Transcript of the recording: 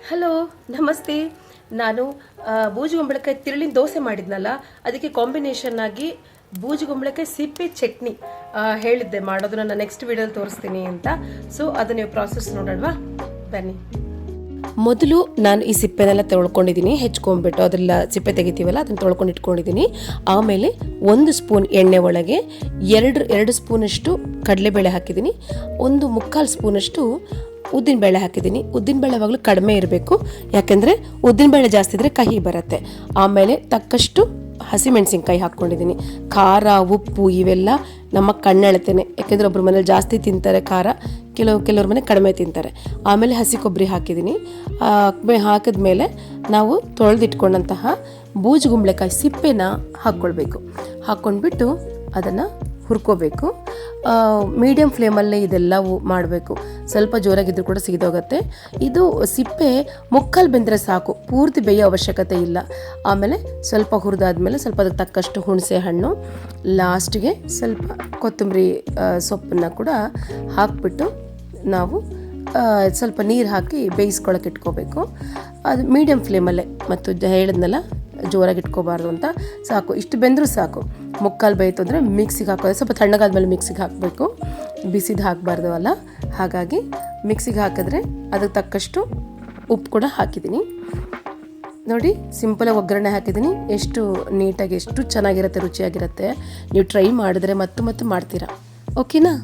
Hello, ನಮಸ್ತೆ. ನಾನು ಬೂಜುಗುಂಬಳಕಾಯಿ ತಿರುಳಿನ ದೋಸೆ ಮಾಡಿದ್ನಲ್ಲ, ಅದಕ್ಕೆ ಕಾಂಬಿನೇಷನ್ ಆಗಿ ಬೂಜುಗುಂಬಳಕಾಯಿ ಸಿಪ್ಪೆ ಚಟ್ನಿ ಹೇಳಿದ್ದೆ ಮಾಡೋದು. ನಾನು ನೆಕ್ಸ್ಟ್ ವಿಡಿಯೋದಲ್ಲಿ ತೋರಿಸ್ತೀನಿ ಅಂತ. ಸೊ ಅದನ್ನ ನೀವು ಪ್ರಾಸೆಸ್ ನೋಡೋಣವಾ, ಬನ್ನಿ. ಮೊದಲು ನಾನು ಈ ಸಿಪ್ಪೆನೆಲ್ಲ ತೊಳ್ಕೊಂಡಿದ್ದೀನಿ, ಹೆಚ್ಕೊಂಡ್ಬಿಟ್ಟು ಅದೆಲ್ಲ ಸಿಪ್ಪೆ ತೆಗಿತೀವಲ್ಲ ಅದನ್ನು ತೊಳ್ಕೊಂಡು ಇಟ್ಕೊಂಡಿದ್ದೀನಿ. ಆಮೇಲೆ 1 ಸ್ಪೂನ್ ಎಣ್ಣೆ ಒಳಗೆ 2 ಸ್ಪೂನಷ್ಟು ಕಡಲೆಬೇಳೆ ಹಾಕಿದ್ದೀನಿ, 1/4 ಸ್ಪೂನಷ್ಟು ಉದ್ದಿನಬೇಳೆ ಹಾಕಿದ್ದೀನಿ. ಉದ್ದಿನಬೇಳೆ ಯಾವಾಗಲೂ ಕಡಿಮೆ ಇರಬೇಕು, ಯಾಕೆಂದರೆ ಉದ್ದಿನಬೇಳೆ ಜಾಸ್ತಿ ಇದ್ದರೆ ಕಹಿ ಬರುತ್ತೆ. ಆಮೇಲೆ ತಕ್ಕಷ್ಟು ಹಸಿಮೆಣಸಿನ್ಕಾಯಿ ಹಾಕ್ಕೊಂಡಿದ್ದೀನಿ. ಖಾರ, ಉಪ್ಪು ಇವೆಲ್ಲ ನಮ್ಮ ಕಣ್ಣೆಳತೇನೆ, ಯಾಕೆಂದರೆ ಒಬ್ಬರ ಮನೇಲಿ ಜಾಸ್ತಿ ತಿಂತಾರೆ ಖಾರ, ಕೆಲವ್ರ ಮನೆ ಕಡಿಮೆ ತಿಂತಾರೆ. ಆಮೇಲೆ ಹಸಿ ಕೊಬ್ಬರಿ ಹಾಕಿದ್ದೀನಿ. ಹಾಕಿದ್ಮೇಲೆ ನಾವು ತೊಳೆದಿಟ್ಕೊಂಡಂತಹ ಬೂಜುಗುಂಬಳಕಾಯಿ ಸಿಪ್ಪೆನ ಹಾಕ್ಕೊಳ್ಬೇಕು. ಹಾಕ್ಕೊಂಡ್ಬಿಟ್ಟು ಅದನ್ನು ಹುರ್ಕೋಬೇಕು. ಮೀಡಿಯಮ್ ಫ್ಲೇಮಲ್ಲೇ ಇದೆಲ್ಲವೂ ಮಾಡಬೇಕು. ಸ್ವಲ್ಪ ಜೋರಾಗಿದ್ದರೂ ಕೂಡ ಸಿಗೋಗುತ್ತೆ. ಇದು ಸಿಪ್ಪೆ ಮುಕ್ಕಾಲು ಬೆಂದರೆ ಸಾಕು, ಪೂರ್ತಿ ಬೇಯೋ ಅವಶ್ಯಕತೆ ಇಲ್ಲ. ಆಮೇಲೆ ಸ್ವಲ್ಪ ಹುರಿದಾದ್ಮೇಲೆ ಸ್ವಲ್ಪ ಅದಕ್ಕೆ ತಕ್ಕಷ್ಟು ಹುಣಸೆ ಹಣ್ಣು, ಲಾಸ್ಟಿಗೆ ಸ್ವಲ್ಪ ಕೊತ್ತಂಬರಿ ಸೊಪ್ಪನ್ನು ಕೂಡ ಹಾಕಿಬಿಟ್ಟು ನಾವು ಸ್ವಲ್ಪ ನೀರು ಹಾಕಿ ಬೇಯಿಸ್ಕೊಳಕ್ಕೆ ಇಟ್ಕೋಬೇಕು. ಅದು ಮೀಡಿಯಮ್ ಫ್ಲೇಮಲ್ಲೇ, ಮತ್ತು ಹೇಳಿದ್ನಲ್ಲ ಜೋರಾಗಿ ಇಟ್ಕೋಬಾರ್ದು ಅಂತ. ಸಾಕು, ಇಷ್ಟು ಬೆಂದರೂ ಸಾಕು. ಮುಕ್ಕಾಲು ಬೇಯ್ತು ಅಂದರೆ ಮಿಕ್ಸಿಗೆ ಹಾಕೋದು, ಸ್ವಲ್ಪ ತಣ್ಣಗಾದ್ಮೇಲೆ ಮಿಕ್ಸಿಗೆ ಹಾಕಬೇಕು, ಬಿಸಿದು ಹಾಕಬಾರ್ದು ಅಲ್ಲ. ಹಾಗಾಗಿ ಮಿಕ್ಸಿಗೆ ಹಾಕಿದ್ರೆ ಅದಕ್ಕೆ ತಕ್ಕಷ್ಟು ಉಪ್ಪು ಕೂಡ ಹಾಕಿದ್ದೀನಿ. ನೋಡಿ, ಸಿಂಪಲಾಗಿ ಒಗ್ಗರಣೆ ಹಾಕಿದ್ದೀನಿ. ಎಷ್ಟು ನೀಟಾಗಿ, ಎಷ್ಟು ಚೆನ್ನಾಗಿರುತ್ತೆ, ರುಚಿಯಾಗಿರುತ್ತೆ. ನೀವು ಟ್ರೈ ಮಾಡಿದ್ರೆ ಮತ್ತು ಮಾಡ್ತೀರಾ. ಓಕೆನಾ?